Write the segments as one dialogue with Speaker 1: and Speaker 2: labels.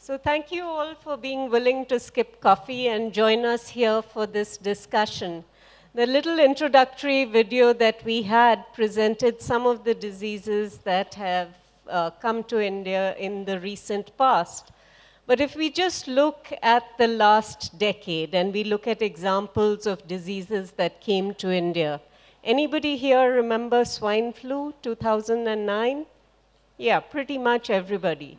Speaker 1: So thank you all for being willing to skip coffee and join us here for this discussion. The little introductory video that we had presented some of the diseases that have come to India in the recent past. But if we just look at the last decade and we look at examples of diseases that came to India, anybody here remember swine flu, 2009? Yeah, pretty much everybody.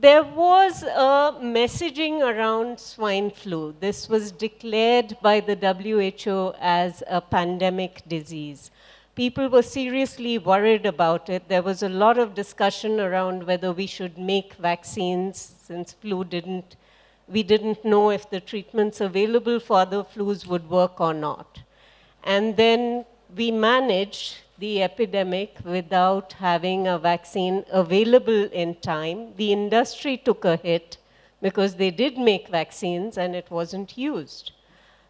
Speaker 1: There was a messaging around swine flu. This was declared by the WHO as a pandemic disease. People were seriously worried about it. There was a lot of discussion around whether we should make vaccines since we didn't know if the treatments available for other flus would work or not. And then we managed the epidemic without having a vaccine available in time. The industry took a hit because they did make vaccines and it wasn't used.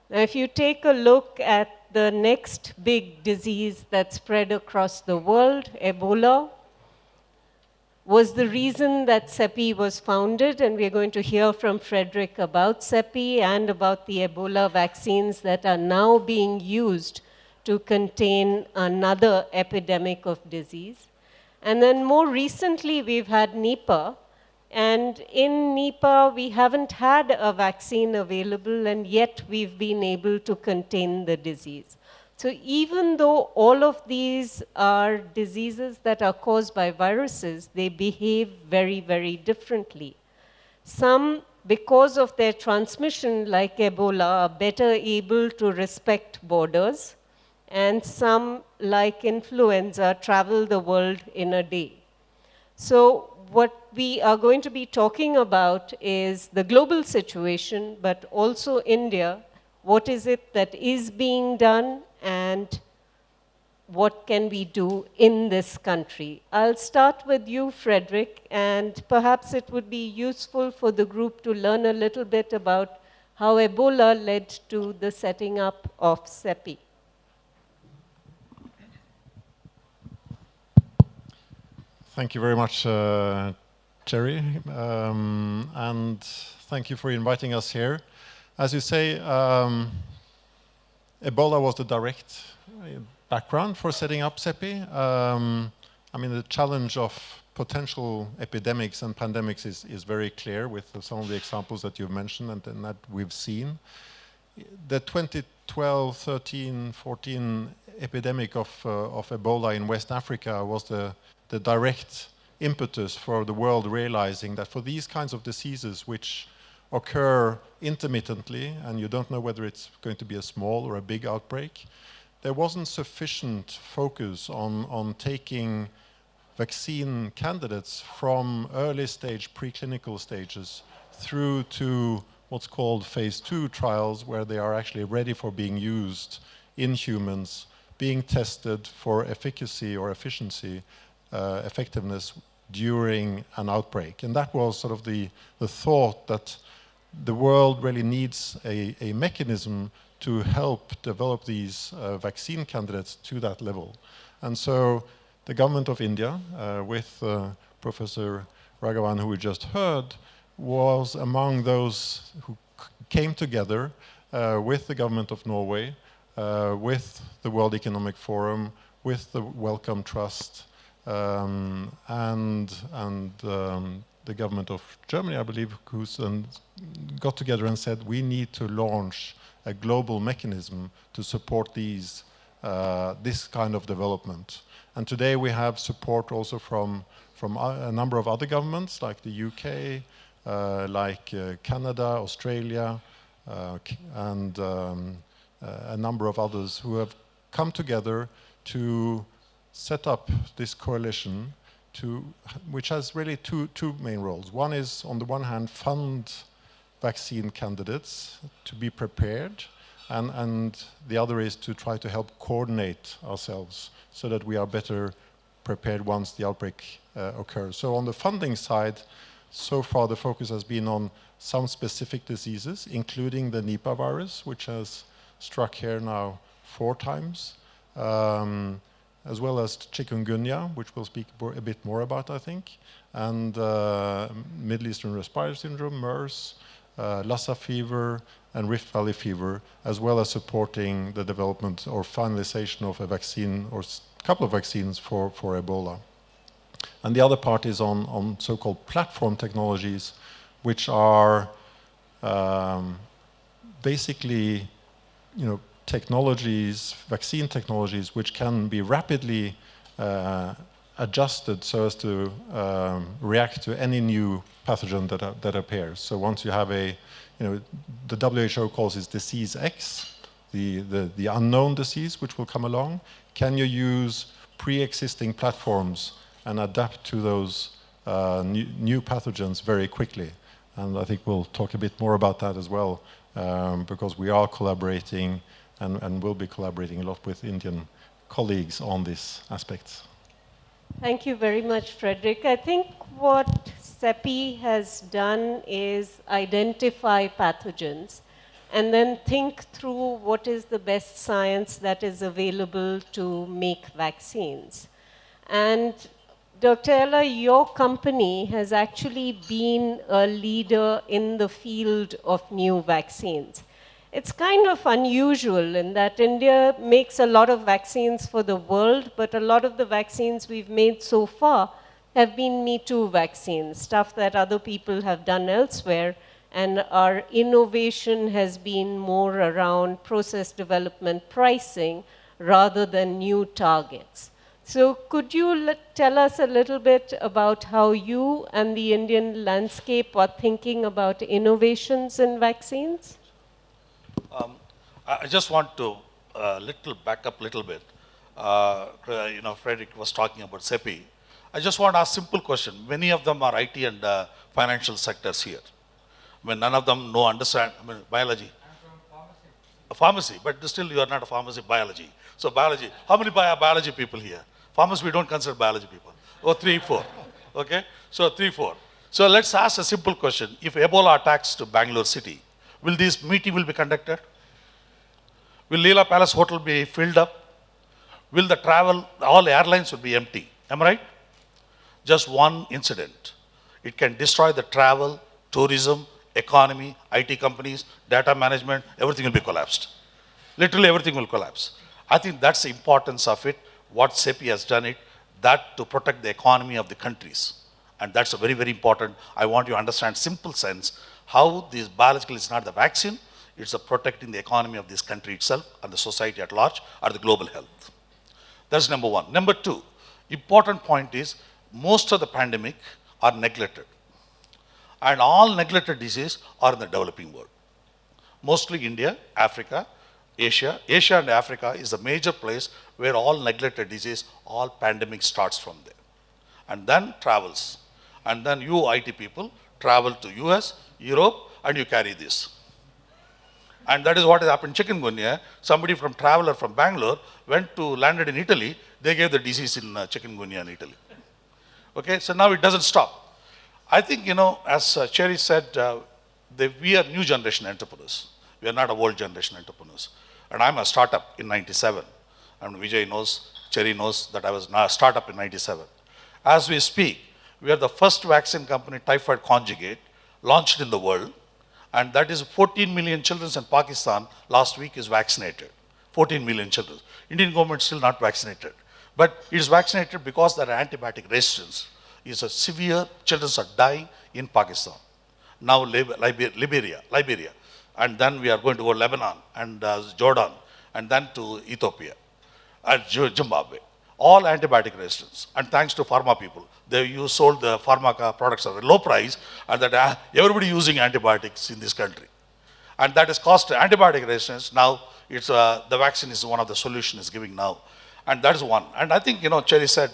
Speaker 1: Now, if you take a look at the next big disease that spread across the world, Ebola, was the reason that CEPI was founded, and we're going to hear from Frederik about CEPI and about the Ebola vaccines that are now being used to contain another epidemic of disease. And then more recently, we've had Nipah. And in Nipah, we haven't had a vaccine available, and yet we've been able to contain the disease. So even though all of these are diseases that are caused by viruses, they behave very, very differently. Some, because of their transmission, like Ebola, are better able to respect borders, and some, like influenza, travel the world in a day. So what we are going to be talking about is the global situation, but also India. What is it that is being done, and what can we do in this country? I'll start with you, Frederik, and perhaps it would be useful for the group to learn a little bit about how Ebola led to the setting up of CEPI.
Speaker 2: Thank you very much, Jerry, and thank you for inviting us here. As you say, Ebola was the direct background for setting up CEPI. I mean, the challenge of potential epidemics and pandemics is very clear with some of the examples that you've mentioned and that we've seen. The 2012, 13, 14 epidemic of Ebola in West Africa was the direct impetus for the world realizing that for these kinds of diseases which occur intermittently, and you don't know whether it's going to be a small or a big outbreak, there wasn't sufficient focus on taking vaccine candidates from early stage preclinical stages through to what's called phase 2 trials, where they are actually ready for being used in humans, being tested for efficacy or efficiency, effectiveness during an outbreak. And that was sort of the thought that the world really needs a mechanism to help develop these vaccine candidates to that level. And so the government of India, with Professor Raghavan, who we just heard, was among those who came together with the government of Norway, with the World Economic Forum, with the Wellcome Trust, and the government of Germany, I believe, who got together and said, we need to launch a global mechanism to support this kind of development. And today we have support also from a number of other governments, like the UK, like Canada, Australia, and a number of others who have come together to set up this coalition which has really two main roles. One is, on the one hand, fund vaccine candidates to be prepared, and the other is to try to help coordinate ourselves so that we are better prepared once the outbreak occurs. So on the funding side, so far the focus has been on some specific diseases, including the Nipah virus, which has struck here now 4 times. as well as chikungunya, which we'll speak a bit more about, I think, and Middle Eastern Respiratory Syndrome, MERS, Lassa fever, and Rift Valley fever, as well as supporting the development or finalization of a vaccine or a couple of vaccines for Ebola. And the other part is on so-called platform technologies, which are basically, technologies, vaccine technologies, which can be rapidly adjusted so as to react to any new pathogen that appears. So once you have the WHO calls it disease X, the unknown disease which will come along, can you use pre-existing platforms and adapt to those new pathogens very quickly? And I think we'll talk a bit more about that as well, because we are collaborating and will be collaborating a lot with Indian colleagues on these aspects.
Speaker 1: Thank you very much, Frederik. I think what CEPI has done is identify pathogens and then think through what is the best science that is available to make vaccines. And Dr. Ella, your company has actually been a leader in the field of new vaccines. It's kind of unusual in that India makes a lot of vaccines for the world, but a lot of the vaccines we've made so far have been Me Too vaccines, stuff that other people have done elsewhere, and our innovation has been more around process development pricing rather than new targets. So could you tell us a little bit about how you and the Indian landscape are thinking about innovations in vaccines?
Speaker 3: I just want to back up a little bit. Frederik was talking about CEPI. I just want to ask a simple question. Many of them are IT and financial sectors here. None of them understand biology. A pharmacy, but still you are not a pharmacy, biology. So biology, how many biology people here? Pharmacy, we don't consider biology people. Oh, 3, 4. Okay? So 3, 4. So let's ask a simple question. If Ebola attacks to Bangalore city, will this meeting be conducted? Will Leela Palace Hotel be filled up? Will the travel, all airlines will be empty? Am I right? Just one incident. It can destroy the travel, tourism, economy, IT companies, data management, everything will be collapsed. Literally everything will collapse. I think that's the importance of it, what CEPI has done it, that to protect the economy of the countries. And that's a very, very important. I want you to understand simple sense, how this biological is not the vaccine, it's protecting the economy of this country itself and the society at large or the global health. That's number one. Number two, important point is, most of the pandemic are neglected. And all neglected diseases are in the developing world. Mostly India, Africa, Asia. Asia and Africa is a major place where all neglected disease, all pandemic starts from there. And then travels. And then you IT people travel to US, Europe, and you carry this. And that is what has happened in chikungunya. Somebody from traveler from Bangalore landed in Italy, they gave the disease in chikungunya in Italy. Okay, so now it doesn't stop. I think, as Cherry said, we are new generation entrepreneurs. We are not a old generation entrepreneurs. And I'm a startup in 97. And Vijay knows, Cherry knows that I was a startup in 97. As we speak, we are the first vaccine company, typhoid conjugate, launched in the world. And that is 14 million children in Pakistan last week is vaccinated. 14 million children. Indian government still not vaccinated. But it is vaccinated because there are antibiotic resistance. It's a severe, children are dying in Pakistan. Now Liberia. And then we are going to go Lebanon and Jordan and then to Ethiopia and Zimbabwe. All antibiotic resistance. And thanks to pharma people, sold the pharma products at a low price, and that everybody using antibiotics in this country. And that has caused antibiotic resistance. Now it's the vaccine is one of the solutions is giving now. And that is one. And I think, Cherry said,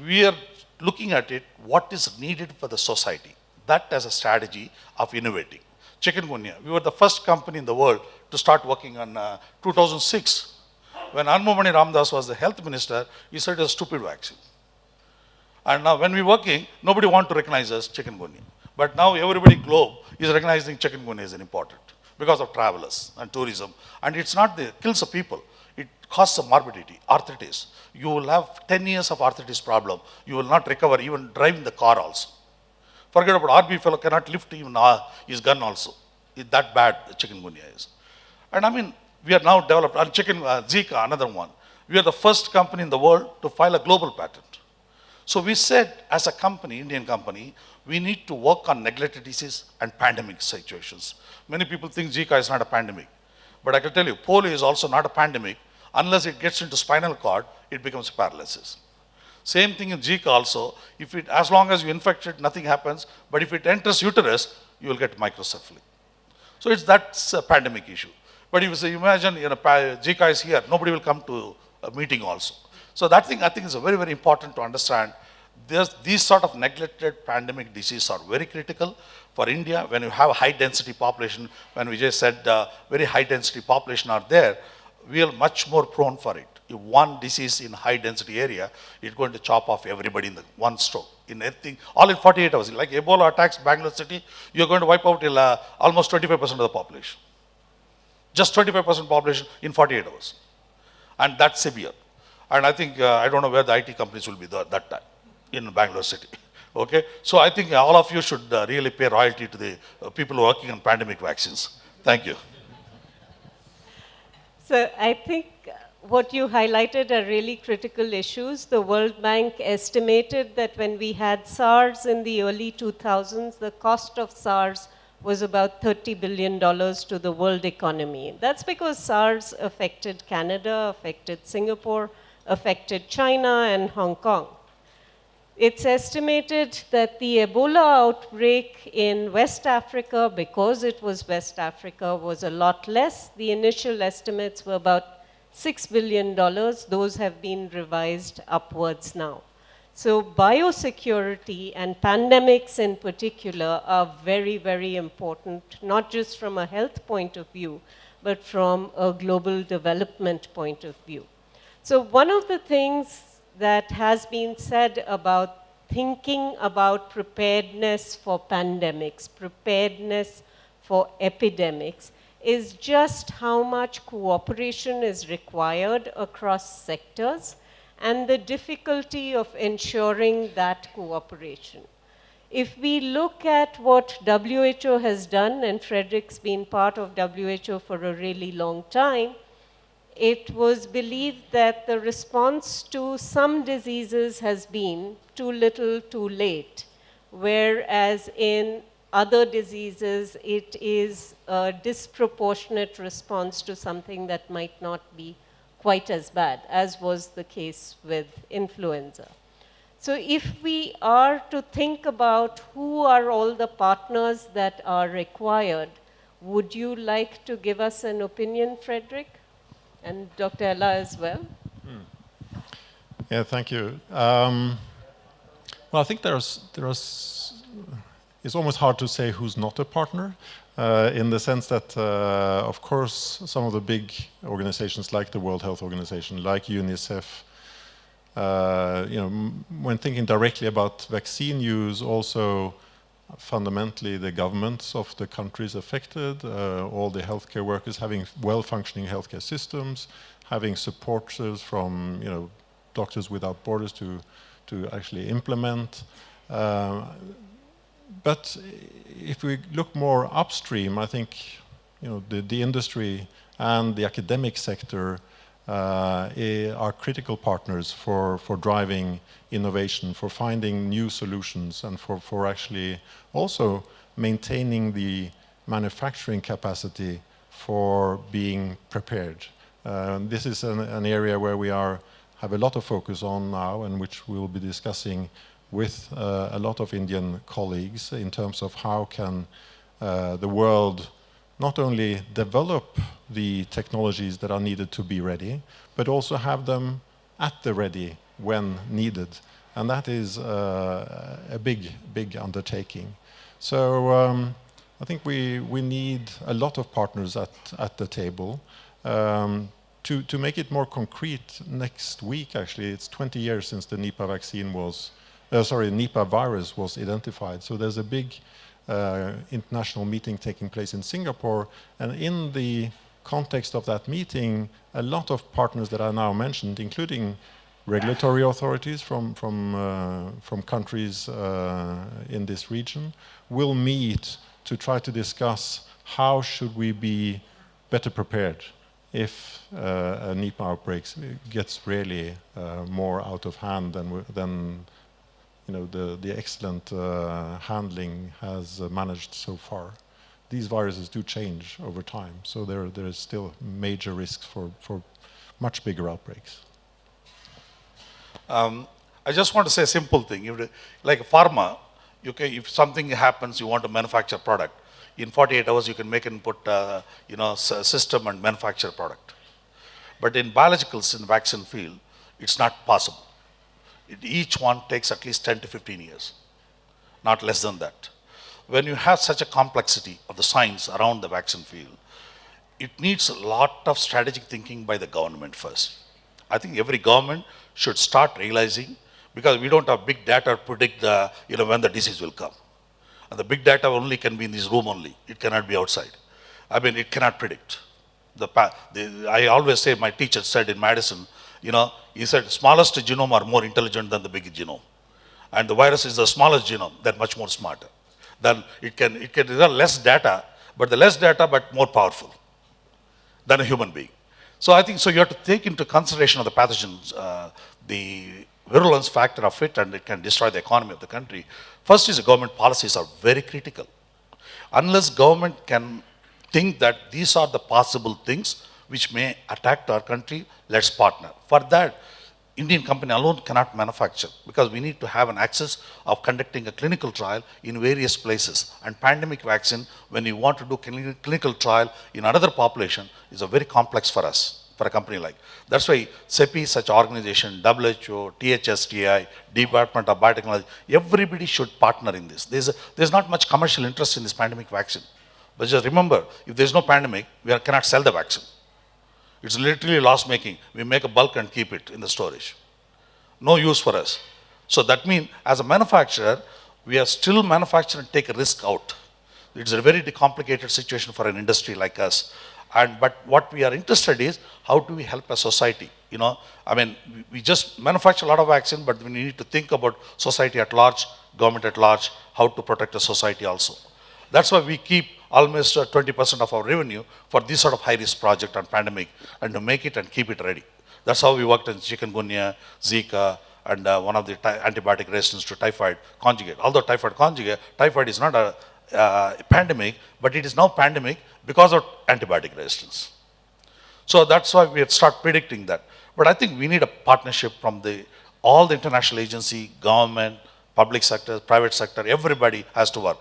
Speaker 3: we are looking at it, what is needed for the society. That as a strategy of innovating. Chikungunya, we were the first company in the world to start working on 2006. When Anmumani Ramdas was the health minister, he said it's a stupid vaccine. And now when we're working, nobody wants to recognize us chikungunya. But now everybody globe is recognizing chikungunya as an important because of travelers and tourism. And it's not kills the people. It causes a morbidity, arthritis. You will have 10 years of arthritis problem. You will not recover even driving the car also. Forget about RB fellow cannot lift even his gun also. It's that bad chikungunya is. And I mean, we are now developed, and Zika, another one. We are the first company in the world to file a global patent. So we said, as a company, Indian company, we need to work on neglected disease and pandemic situations. Many people think Zika is not a pandemic. But I can tell you, polio is also not a pandemic. Unless it gets into spinal cord, it becomes paralysis. Same thing in Zika also. If it, as long as you infect it, nothing happens. But if it enters uterus, you will get microcephaly. So that's a pandemic issue. But if you say, imagine, Zika is here, nobody will come to a meeting also. So that thing I think is very, very important to understand. These sort of neglected pandemic diseases are very critical for India. When you have a high density population, when we just said very high density population are there, we are much more prone for it. If one disease in high density area, it's going to chop off everybody in the one stroke. In everything, all in 48 hours. Like Ebola attacks Bangalore city, you're going to wipe out almost 25% of the population. Just 25% population in 48 hours. And that's severe. And I think, I don't know where the IT companies will be that time in Bangalore city. Okay? So I think all of you should really pay royalty to the people working on pandemic vaccines. Thank you.
Speaker 1: So I think what you highlighted are really critical issues. The World Bank estimated that when we had SARS in the early 2000s, the cost of SARS was about $30 billion to the world economy. That's because SARS affected Canada, affected Singapore, affected China and Hong Kong. It's estimated that the Ebola outbreak in West Africa, because it was West Africa, was a lot less. The initial estimates were about $6 billion. Those have been revised upwards now. So biosecurity and pandemics in particular are very, very important, not just from a health point of view, but from a global development point of view. So one of the things that has been said about thinking about preparedness for pandemics, preparedness for epidemics, is just how much cooperation is required across sectors and the difficulty of ensuring that cooperation. If we look at what WHO has done, and Frederik's been part of WHO for a really long time, it was believed that the response to some diseases has been too little, too late, whereas in other diseases, it is a disproportionate response to something that might not be quite as bad, as was the case with influenza. So if we are to think about who are all the partners that are required, would you like to give us an opinion, Frederik? And Dr. Ella as well?
Speaker 2: Yeah, thank you. Well, I think it's almost hard to say who's not a partner, in the sense that, of course, some of the big organizations like the World Health Organization, like UNICEF, when thinking directly about vaccine use, also fundamentally the governments of the countries affected, all the healthcare workers having well-functioning healthcare systems, having supporters from Doctors Without Borders to actually implement. But if we look more upstream, I think the industry and the academic sector are critical partners for driving innovation, for finding new solutions, and for actually also maintaining the manufacturing capacity for being prepared. This is an area where we have a lot of focus on now, and which we will be discussing with a lot of Indian colleagues in terms of how can the world not only develop the technologies that are needed to be ready, but also have them at the ready when needed. And that is a big, big undertaking. So I think we need a lot of partners at the table. To make it more concrete, next week actually, it's 20 years since the Nipah virus was identified. So there's a big international meeting taking place in Singapore, and in the context of that meeting, a lot of partners that I now mentioned, including regulatory authorities from countries in this region, will meet to try to discuss how should we be better prepared if a Nipah outbreak gets really more out of hand than the excellent handling has managed so far. These viruses do change over time, so there is still major risks for much bigger outbreaks.
Speaker 3: I just want to say a simple thing. Like a pharma, if something happens, you want to manufacture product. In 48 hours, you can make and put system and manufacture product. But in biologicals, in vaccine field, it's not possible. Each one takes at least 10 to 15 years, not less than that. When you have such a complexity of the science around the vaccine field, it needs a lot of strategic thinking by the government first. I think every government should start realizing, because we don't have big data to predict when the disease will come. And the big data only can be in this room only. It cannot be outside. I mean, it cannot predict. I always say, my teacher said in Madison, he said, smallest genome are more intelligent than the big genome. And the virus is the smallest genome, they're much more smarter. Then it can result less data, but more powerful than a human being. So I think, you have to take into consideration of the pathogens, the virulence factor of it, and it can destroy the economy of the country. First is the government policies are very critical. Unless government can think that these are the possible things which may attack our country, let's partner. For that, Indian company alone cannot manufacture, because we need to have an access of conducting a clinical trial in various places. And pandemic vaccine, when you want to do clinical trial in another population, is a very complex for us, for a company like. That's why CEPI, such organization, WHO, THSTI, Department of Biotechnology, everybody should partner in this. There's not much commercial interest in this pandemic vaccine. But just remember, if there's no pandemic, we cannot sell the vaccine. It's literally loss making. We make a bulk and keep it in the storage. No use for us. So that means, as a manufacturer, we are still manufacturing and take a risk out. It's a very complicated situation for an industry like us. But what we are interested is, how do we help a society? We just manufacture a lot of vaccine, but we need to think about society at large, government at large, how to protect the society also. That's why we keep almost 20% of our revenue for this sort of high-risk project on pandemic, and to make it and keep it ready. That's how we worked in chikungunya, Zika, and one of the antibiotic resistance to typhoid conjugate. Although typhoid is not a pandemic, but it is now pandemic because of antibiotic resistance. So that's why we start predicting that. But I think we need a partnership from all the international agency, government, public sector, private sector, everybody has to work.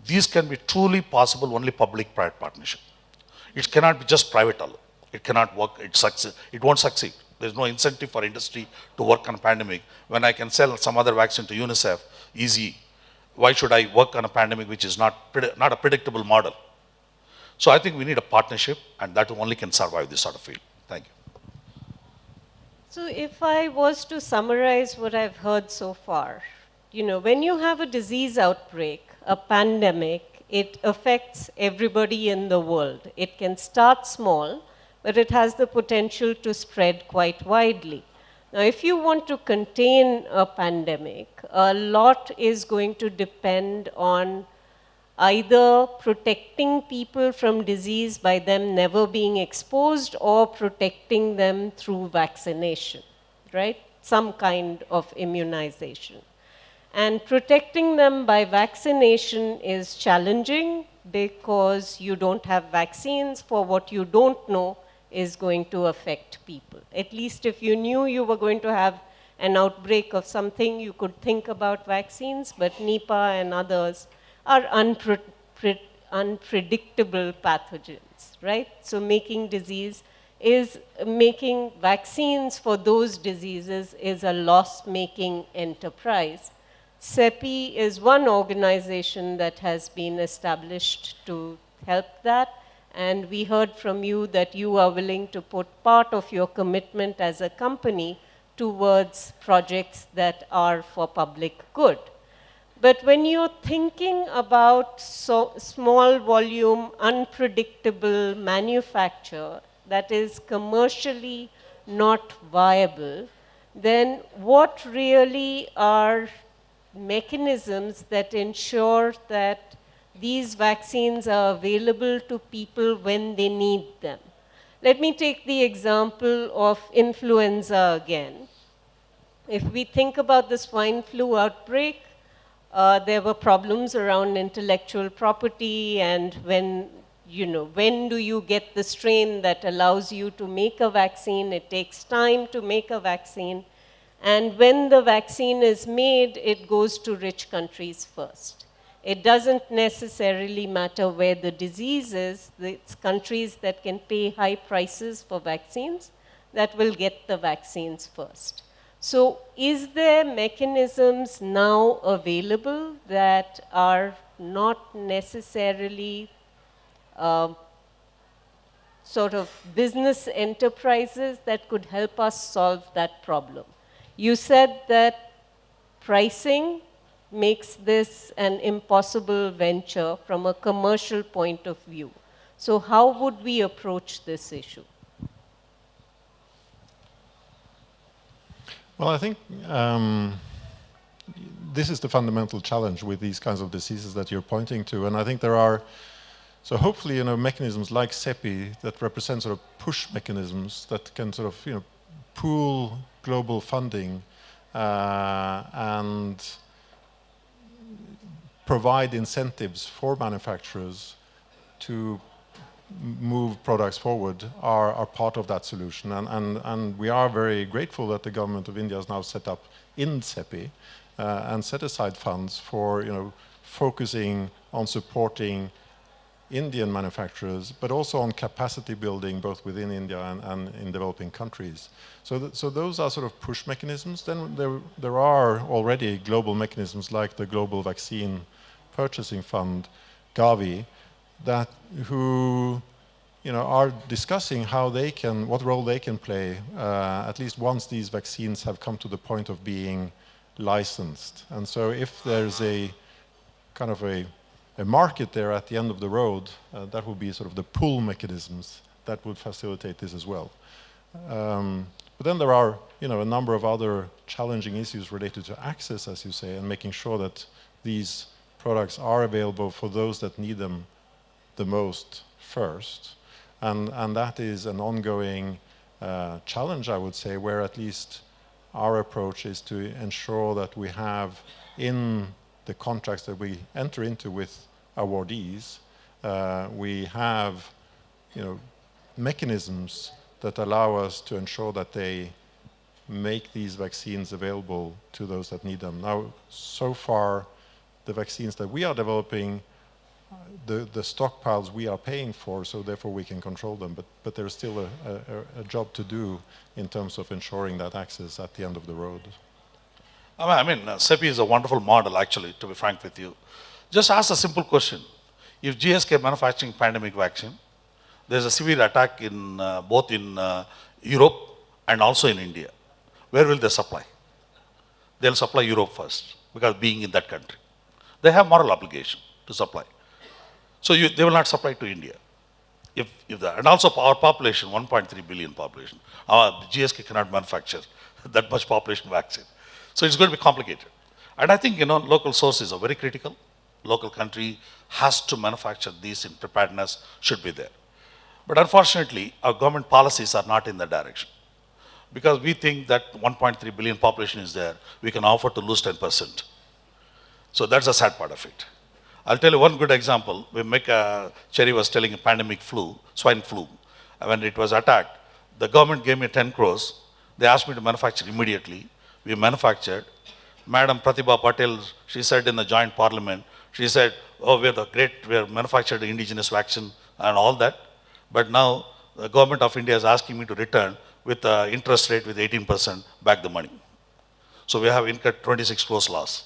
Speaker 3: These can be truly possible only public-private partnership. It cannot be just private alone. It cannot work, it won't succeed. There's no incentive for industry to work on a pandemic. When I can sell some other vaccine to UNICEF, easy. Why should I work on a pandemic which is not a predictable model? So I think we need a partnership, and that only can survive this sort of field. Thank you.
Speaker 1: So if I was to summarize what I've heard so far, when you have a disease outbreak, a pandemic, it affects everybody in the world. It can start small, but it has the potential to spread quite widely. Now, if you want to contain a pandemic, a lot is going to depend on either protecting people from disease by them never being exposed, or protecting them through vaccination, right? Some kind of immunization. And protecting them by vaccination is challenging, because you don't have vaccines for what you don't know is going to affect people. At least if you knew you were going to have an outbreak of something, you could think about vaccines, but Nipah and others are unpredictable pathogens, right? So making vaccines for those diseases is a loss-making enterprise. CEPI is one organization that has been established to help that, and we heard from you that you are willing to put part of your commitment as a company towards projects that are for public good. But when you're thinking about small volume, unpredictable manufacture that is commercially not viable, then what really are mechanisms that ensure that these vaccines are available to people when they need them? Let me take the example of influenza again. If we think about the swine flu outbreak, there were problems around intellectual property and when do you get the strain that allows you to make a vaccine? It takes time to make a vaccine. And when the vaccine is made, it goes to rich countries first. It doesn't necessarily matter where the disease is. It's countries that can pay high prices for vaccines that will get the vaccines first. So is there mechanisms now available that are not necessarily sort of business enterprises that could help us solve that problem? You said that pricing makes this an impossible venture from a commercial point of view. So how would we approach this issue?
Speaker 2: Well, I think this is the fundamental challenge with these kinds of diseases that you're pointing to, and I think there are, so hopefully, mechanisms like CEPI that represent sort of push mechanisms that can sort of, pool global funding and provide incentives for manufacturers to move products forward are part of that solution. And we are very grateful that the government of India has now set up in CEPI and set aside funds for focusing on supporting Indian manufacturers, but also on capacity building both within India and in developing countries. So those are sort of push mechanisms. Then there are already global mechanisms like the Global Vaccine Purchasing Fund, Gavi, who are discussing what role they can play, at least once these vaccines have come to the point of being licensed. And so if there's a kind of a market there at the end of the road, that would be sort of the pull mechanisms that would facilitate this as well. But then there are a number of other challenging issues related to access, as you say, and making sure that these products are available for those that need them the most first. And that is an ongoing challenge, I would say, where at least our approach is to ensure that we have in the contracts that we enter into with awardees, we have mechanisms that allow us to ensure that they make these vaccines available to those that need them. Now, so far, the vaccines that we are developing, the stockpiles we are paying for, so therefore we can control them. But there's still a job to do in terms of ensuring that access at the end of the road.
Speaker 3: I mean, CEPI is a wonderful model, actually, to be frank with you. Just ask a simple question. If GSK manufacturing pandemic vaccine, there's a severe attack in both in Europe and also in India, where will they supply? They'll supply Europe first, because being in that country. They have moral obligation to supply. So they will not supply to India. And also our population, 1.3 billion population, GSK cannot manufacture that much population vaccine. So it's going to be complicated. And I think, local sources are very critical. Local country has to manufacture these in preparedness, should be there. But unfortunately, our government policies are not in that direction. Because we think that 1.3 billion population is there, we can afford to lose 10%. So that's the sad part of it. I'll tell you one good example. Cherry was telling a pandemic flu, swine flu. When it was attacked, the government gave me 10 crores. They asked me to manufacture immediately. We manufactured. Madam Pratibha Patel, she said in the joint parliament, she said, oh, we're manufactured indigenous vaccine and all that. But now the government of India is asking me to return with interest rate with 18% back the money. So we have incurred 26 crores loss.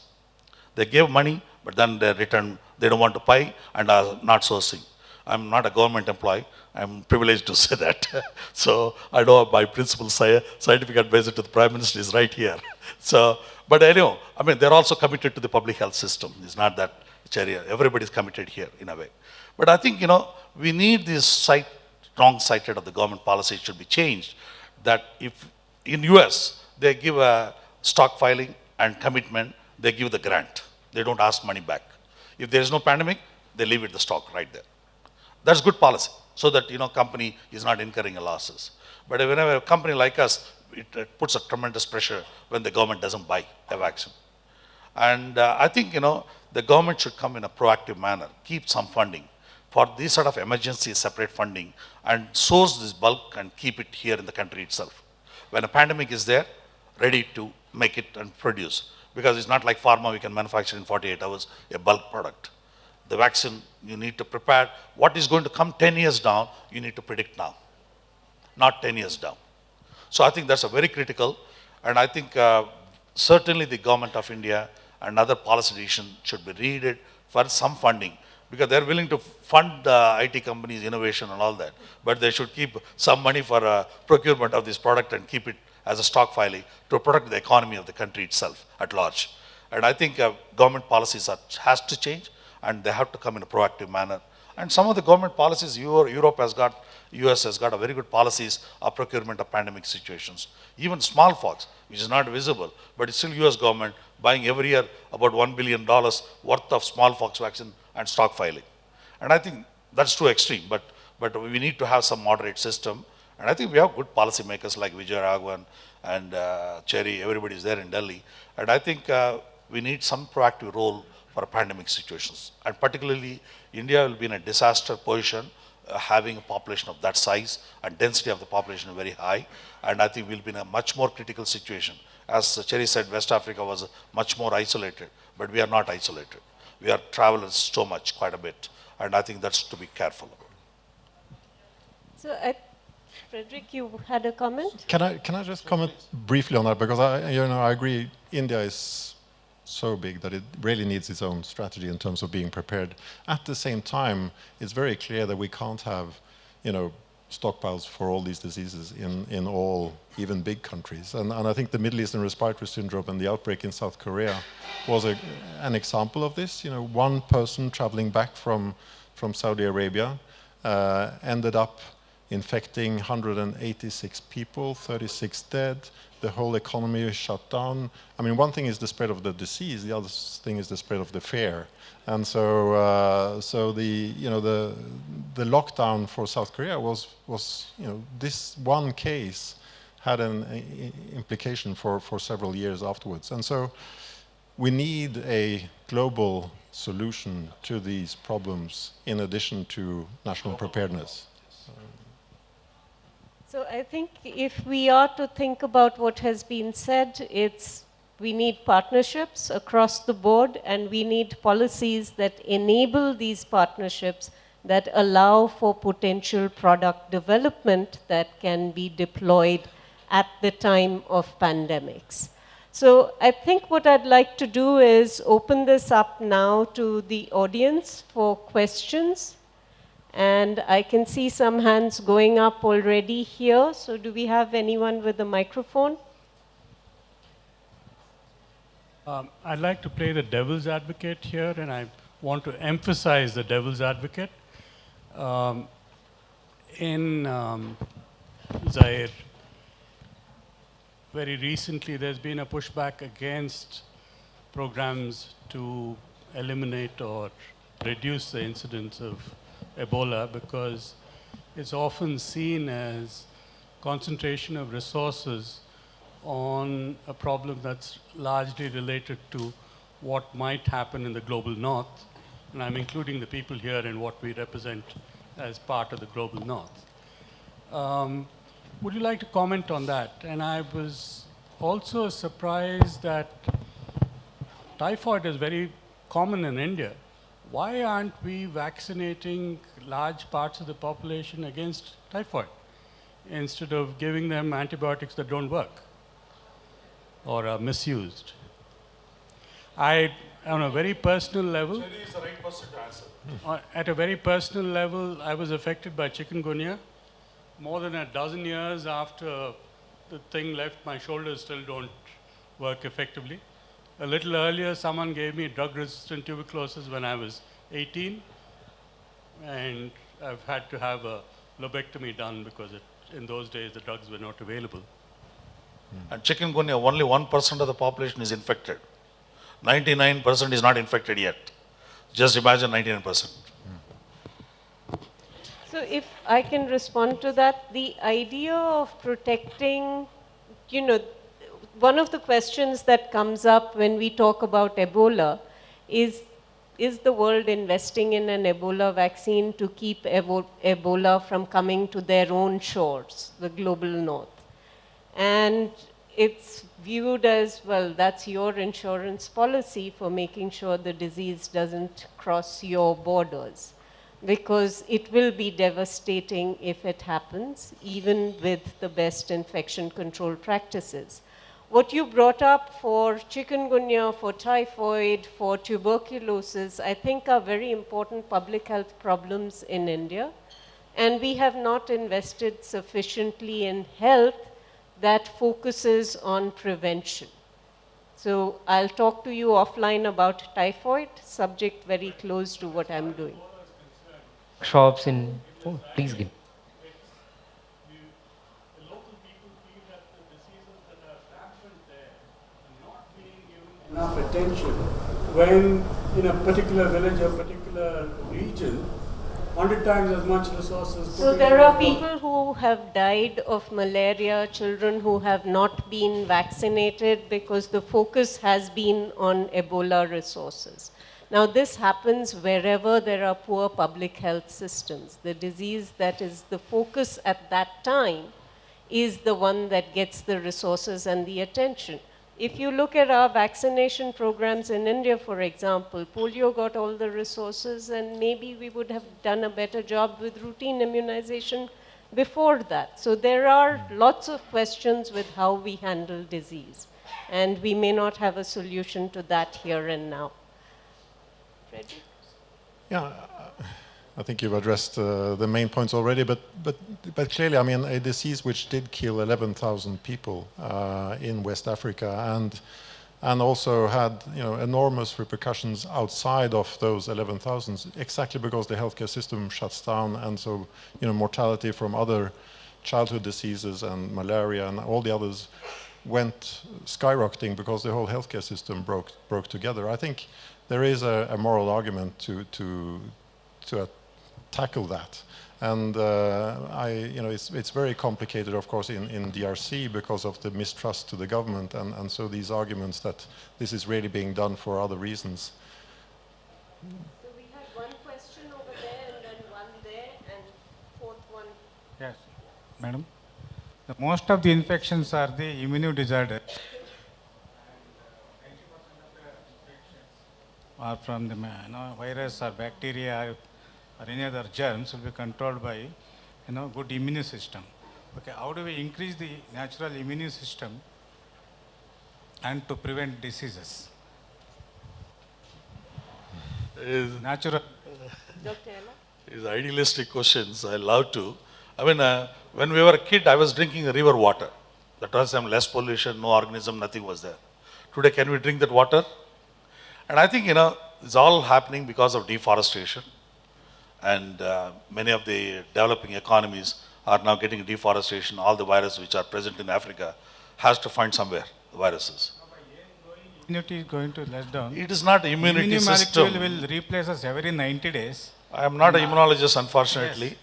Speaker 3: They gave money, but then they return, they don't want to pay and are not sourcing. I'm not a government employee. I'm privileged to say that. So I know my principal scientific advisor to the Prime Minister is right here. So, but anyway, I mean, they're also committed to the public health system. It's not that everybody's committed here in a way. But I think, we need this wrong-sighted of the government policy should be changed. That if in US, they give a stockpiling and commitment, they give the grant. They don't ask money back. If there is no pandemic, they leave it the stock right there. That's good policy, so that company is not incurring losses. But whenever a company like us, it puts a tremendous pressure when the government doesn't buy a vaccine. And I think the government should come in a proactive manner, keep some funding for this sort of emergency separate funding, and source this bulk and keep it here in the country itself. When a pandemic is there, ready to make it and produce. Because it's not like pharma, we can manufacture in 48 hours a bulk product. The vaccine, you need to prepare. What is going to come 10 years down, you need to predict now, not 10 years down. So I think that's a very critical, and I think certainly the government of India and other policy decisions should be read for some funding, because they're willing to fund the IT companies' innovation and all that, but they should keep some money for procurement of this product and keep it as a stockpiling to protect the economy of the country itself at large. And I think government policies has to change, and they have to come in a proactive manner. And some of the government policies, Europe has got, US has got a very good policies of procurement of pandemic situations. Even smallpox, which is not visible, but it's still US government buying every year about $1 billion worth of smallpox vaccine and stockpiling. And I think that's too extreme, but we need to have some moderate system. And I think we have good policy makers like Vijay Raghavan and Cherry, everybody is there in Delhi. And I think we need some proactive role for pandemic situations. And particularly, India will be in a disaster position, having a population of that size and density of the population very high. And I think we'll be in a much more critical situation. As Cherry said, West Africa was much more isolated, but we are not isolated. We are traveling so much, quite a bit. And I think that's to be careful about.
Speaker 1: So, Frederik, you had a comment?
Speaker 2: Can I just comment briefly on that? Because I agree, India is so big that it really needs its own strategy in terms of being prepared. At the same time, it's very clear that we can't have, stockpiles for all these diseases in all, even big countries. And I think the Middle Eastern respiratory syndrome and the outbreak in South Korea was an example of this. One person traveling back from Saudi Arabia ended up infecting 186 people, 36 dead. The whole economy is shut down. I mean, one thing is the spread of the disease, the other thing is the spread of the fear. And so the lockdown for South Korea was this one case had an implication for several years afterwards. And so we need a global solution to these problems in addition to national preparedness.
Speaker 1: So I think if we are to think about what has been said, we need partnerships across the board, and we need policies that enable these partnerships, that allow for potential product development that can be deployed at the time of pandemics. So I think what I'd like to do is open this up now to the audience for questions. And I can see some hands going up already here. So do we have anyone with a microphone?
Speaker 4: I'd like to play the devil's advocate here, and I want to emphasize the devil's advocate. In Zaire, very recently there's been a pushback against programs to eliminate or reduce the incidence of Ebola, because it's often seen as concentration of resources on a problem that's largely related to what might happen in the global north. And I'm including the people here in what we represent as part of the global north. Would you like to comment on that? And I was also surprised that typhoid is very common in India. Why aren't we vaccinating large parts of the population against typhoid instead of giving them antibiotics that don't work or are misused? On a very personal level,
Speaker 3: Cherry is the right person to answer.
Speaker 4: at a very personal level, I was affected by chikungunya. More than a dozen years after the thing left, my shoulders still don't work effectively. A little earlier, someone gave me drug-resistant tuberculosis when I was 18, and I've had to have a lobectomy done because in those days the drugs were not available.
Speaker 3: And chikungunya, only 1% of the population is infected. 99% is not infected yet. Just imagine 99%.
Speaker 1: So if I can respond to that, the idea of protecting, one of the questions that comes up when we talk about Ebola is the world investing in an Ebola vaccine to keep Ebola from coming to their own shores, the global north? And it's viewed as, well, that's your insurance policy for making sure the disease doesn't cross your borders, because it will be devastating if it happens, even with the best infection control practices. What you brought up for chikungunya, for typhoid, for tuberculosis, I think are very important public health problems in India. And we have not invested sufficiently in health that focuses on prevention. So I'll talk to you offline about typhoid, subject very close to what I'm doing.
Speaker 5: Shops in, oh, please give.
Speaker 4: The local people feel that the diseases that are rampant there are not being given enough attention when in a particular village or particular region, 100 times as much resources.
Speaker 1: So there are people who have died of malaria, children who have not been vaccinated because the focus has been on Ebola resources. Now this happens wherever there are poor public health systems. The disease that is the focus at that time is the one that gets the resources and the attention. If you look at our vaccination programs in India, for example, polio got all the resources, and maybe we would have done a better job with routine immunization before that. So there are lots of questions with how we handle disease, and we may not have a solution to that here and now. Frederik?
Speaker 2: Yeah, I think you've addressed the main points already, but clearly, I mean, a disease which did kill 11,000 people in West Africa and also had enormous repercussions outside of those 11,000, exactly because the healthcare system shuts down, and so mortality from other childhood diseases and malaria and all the others went skyrocketing because the whole healthcare system broke together. I think there is a moral argument to tackle that, and it's very complicated, of course, in DRC because of the mistrust to the government, and so these arguments that this is really being done for other reasons.
Speaker 1: So we had one question over there, and then one there, and fourth one.
Speaker 6: Yes, madam. Most of the infections are the immune disorders. Or from the virus or bacteria or any other germs will be controlled by good immune system. Okay, how do we increase the natural immune system and to prevent diseases? Natural.
Speaker 1: Dr. Ella?
Speaker 3: These idealistic questions, I love to. I mean, when we were a kid, I was drinking river water. That was some less pollution, no organism, nothing was there. Today, can we drink that water? And I think, it's all happening because of deforestation. And many of the developing economies are now getting deforestation. All the viruses which are present in Africa has to find somewhere, the viruses.
Speaker 6: Immunity is going to less down.
Speaker 3: It is not immunity
Speaker 6: Immune
Speaker 3: system.
Speaker 6: molecule will replace us every 90 days.
Speaker 3: I am not an immunologist, unfortunately.
Speaker 6: Yes.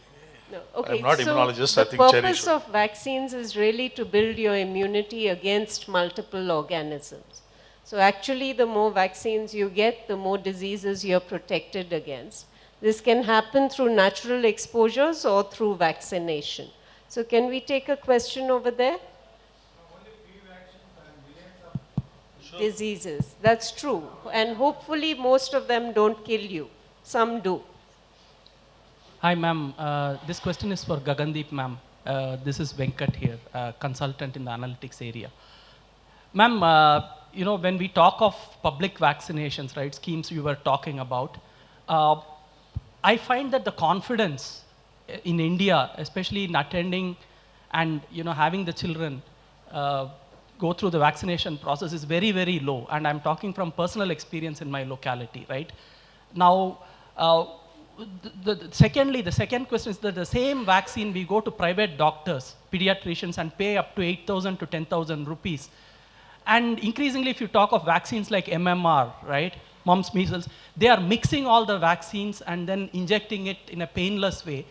Speaker 1: No. Okay,
Speaker 3: I'm not
Speaker 1: so
Speaker 3: immunologist,
Speaker 1: the
Speaker 3: I think Cherry
Speaker 1: purpose
Speaker 3: should.
Speaker 1: of vaccines is really to build your immunity against multiple organisms. So actually, the more vaccines you get, the more diseases you're protected against. This can happen through natural exposures or through vaccination. So can we take a question over there? Diseases, that's true. And hopefully most of them don't kill you. Some do.
Speaker 7: Hi, ma'am. This question is for Gagandeep, ma'am. This is Venkat here, consultant in the analytics area. Ma'am, when we talk of public vaccinations, right, schemes we were talking about, I find that the confidence in India, especially in attending and having the children go through the vaccination process, is very, very low. And I'm talking from personal experience in my locality, right? Now, secondly, the second question is that the same vaccine, we go to private doctors, pediatricians, and pay up to 8,000 to 10,000 rupees. And increasingly, if you talk of vaccines like MMR, right, mumps, measles, they are mixing all the vaccines and then injecting it in a painless way.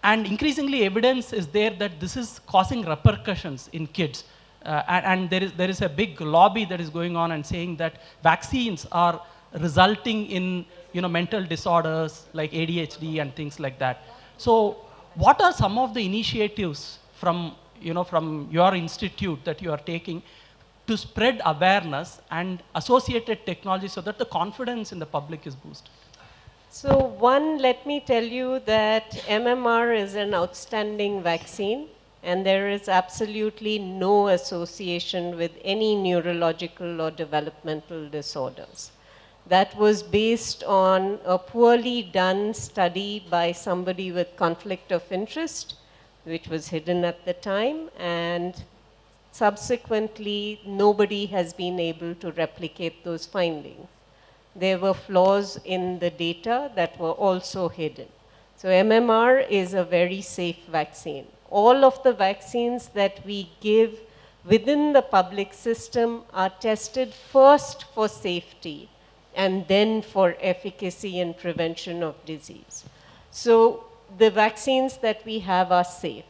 Speaker 7: And increasingly, evidence is there that this is causing repercussions in kids. And there is a big lobby that is going on and saying that vaccines are resulting in mental disorders like ADHD and things like that. So what are some of the initiatives from your institute that you are taking to spread awareness and associated technology so that the confidence in the public is boosted?
Speaker 1: So one, let me tell you that MMR is an outstanding vaccine, and there is absolutely no association with any neurological or developmental disorders. That was based on a poorly done study by somebody with conflict of interest, which was hidden at the time, and subsequently nobody has been able to replicate those findings. There were flaws in the data that were also hidden. So MMR is a very safe vaccine. All of the vaccines that we give within the public system are tested first for safety and then for efficacy and prevention of disease. So the vaccines that we have are safe.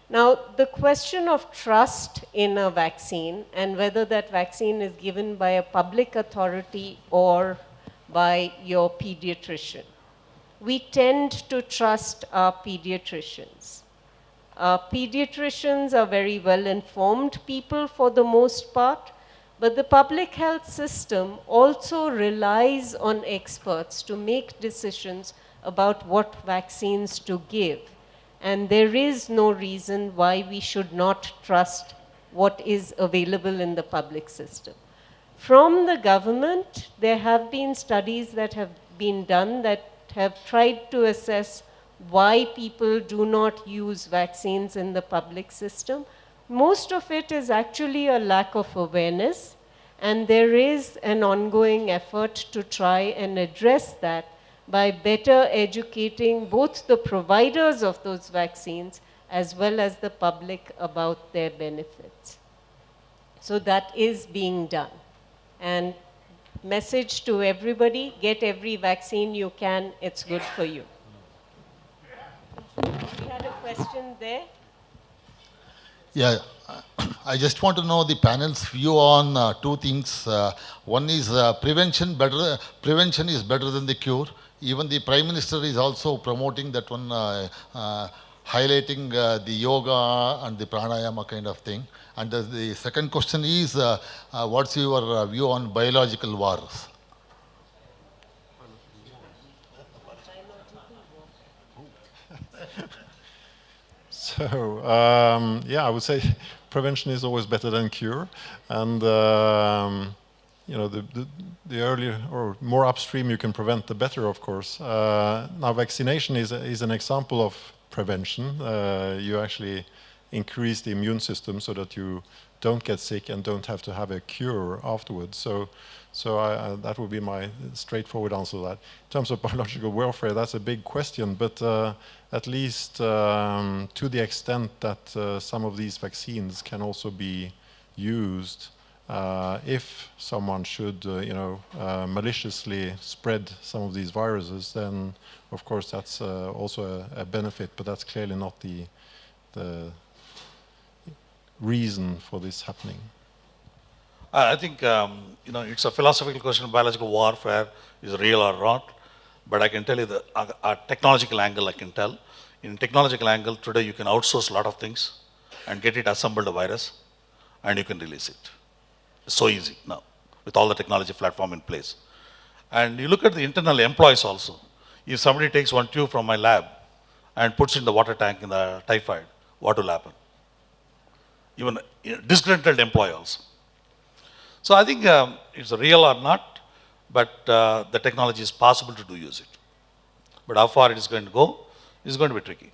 Speaker 1: Now, the question of trust in a vaccine and whether that vaccine is given by a public authority or by your pediatrician. We tend to trust our pediatricians. Pediatricians are very well-informed people for the most part, but the public health system also relies on experts to make decisions about what vaccines to give. And there is no reason why we should not trust what is available in the public system. From the government, there have been studies that have been done that have tried to assess why people do not use vaccines in the public system. Most of it is actually a lack of awareness, and there is an ongoing effort to try and address that by better educating both the providers of those vaccines as well as the public about their benefits. So that is being done. And message to everybody, get every vaccine you can, it's good for you. We had a question there.
Speaker 8: Yeah, I just want to know the panel's view on two things. One is prevention is better than the cure. Even the Prime Minister is also promoting that one, highlighting the yoga and the pranayama kind of thing. And the second question is, what's your view on biological wars?
Speaker 2: So, yeah, I would say prevention is always better than cure. And, the earlier or more upstream you can prevent, the better, of course. Now, vaccination is an example of prevention. You actually increase the immune system so that you don't get sick and don't have to have a cure afterwards. So that would be my straightforward answer to that. In terms of biological warfare, that's a big question, but at least to the extent that some of these vaccines can also be used if someone should, maliciously spread some of these viruses, then of course that's also a benefit, but that's clearly not the reason for this happening.
Speaker 3: I think, it's a philosophical question. Biological warfare is real or not. But I can tell you a technological angle I can tell. In technological angle, today you can outsource a lot of things and get it assembled a virus and you can release it. It's so easy now with all the technology platform in place. And you look at the internal employees also. If somebody takes one tube from my lab and puts it in the water tank in the typhoid, what will happen? Even a disgruntled employee also. So I think it's real or not, but the technology is possible to use it. But how far it is going to go is going to be tricky.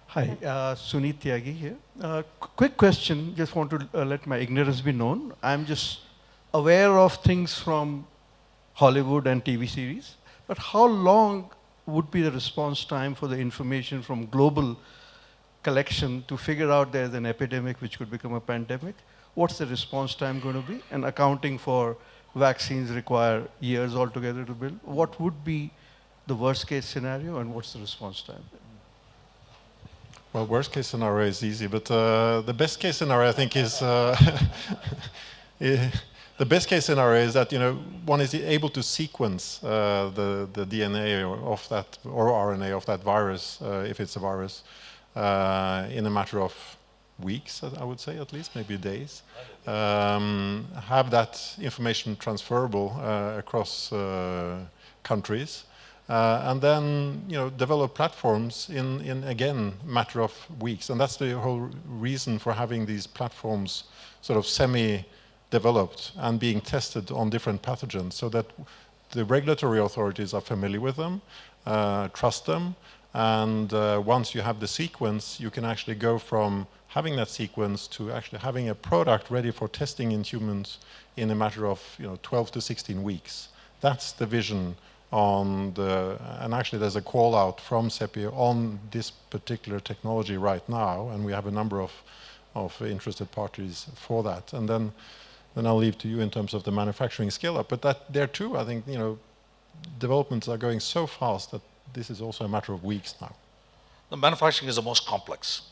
Speaker 9: Hi, Suneet Tyagi here. Quick question, just want to let my ignorance be known. I'm just aware of things from Hollywood and TV series, but how long would be the response time for the information from global collection to figure out there's an epidemic which could become a pandemic? What's the response time going to be? And accounting for vaccines require years altogether to build. What would be the worst case scenario and what's the response time?
Speaker 2: Well, worst case scenario is easy, but the best case scenario I think is the best case scenario is that one is able to sequence the DNA of that or RNA of that virus, if it's a virus, in a matter of weeks, I would say, at least maybe days. Have that information transferable across countries. And then develop platforms in again matter of weeks, and that's the whole reason for having these platforms sort of semi-developed and being tested on different pathogens, so that the regulatory authorities are familiar with them, trust them, and once you have the sequence, you can actually go from having that sequence to actually having a product ready for testing in humans in a matter of 12 to 16 weeks. That's the vision. And actually there's a call out from CEPI on this particular technology right now, and we have a number of interested parties for that. And then I'll leave to you in terms of the manufacturing scale up. But that there too, I think developments are going so fast that this is also a matter of weeks now.
Speaker 3: The manufacturing is the most complex.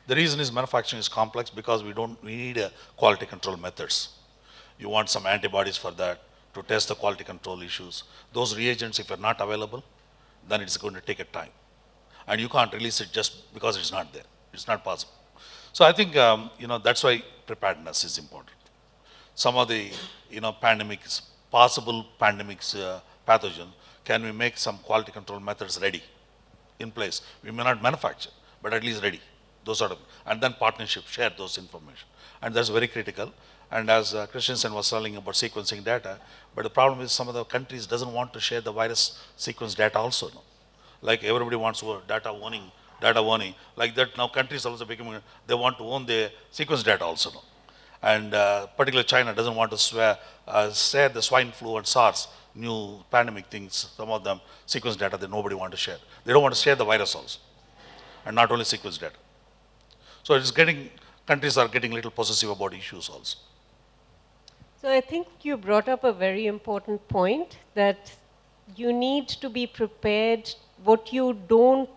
Speaker 3: The reason is manufacturing is complex because we need quality control methods. You want some antibodies for that, to test the quality control issues. Those reagents, if are not available, then it's going to take a time. And you can't release it just because it's not there. It's not possible. So I think, that's why preparedness is important. Some of the, pandemics, possible pandemics, pathogen, can we make some quality control methods ready, in place? We may not manufacture, but at least ready. Those sort of, and then partnership, share those information. And that's very critical. And as Kristensen was telling about sequencing data, but the problem is some of the countries doesn't want to share the virus sequence data also. No? Like everybody wants data warning. Like that now countries also becoming, they want to own the sequence data also. No? And particularly China doesn't want to share the swine flu and SARS, new pandemic things, some of them sequence data that nobody want to share. They don't want to share the virus also. And not only sequence data. So it's countries are getting a little possessive about issues also.
Speaker 1: So I think you brought up a very important point, that you need to be prepared. What you don't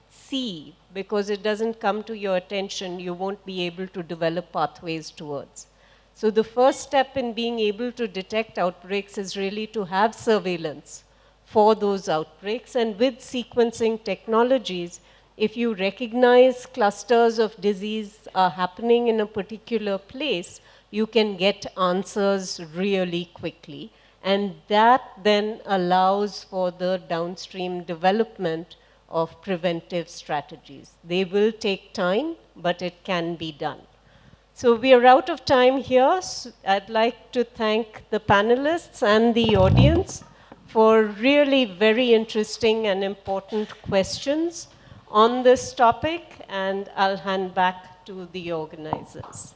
Speaker 1: see, because it doesn't come to your attention, you won't be able to develop pathways towards. So the first step in being able to detect outbreaks is really to have surveillance for those outbreaks. And with sequencing technologies, if you recognize clusters of disease are happening in a particular place, you can get answers really quickly. And that then allows for the downstream development of preventive strategies. They will take time, but it can be done. So we are out of time here. So I'd like to thank the panelists and the audience for really very interesting and important questions on this topic, and I'll hand back to the organizers.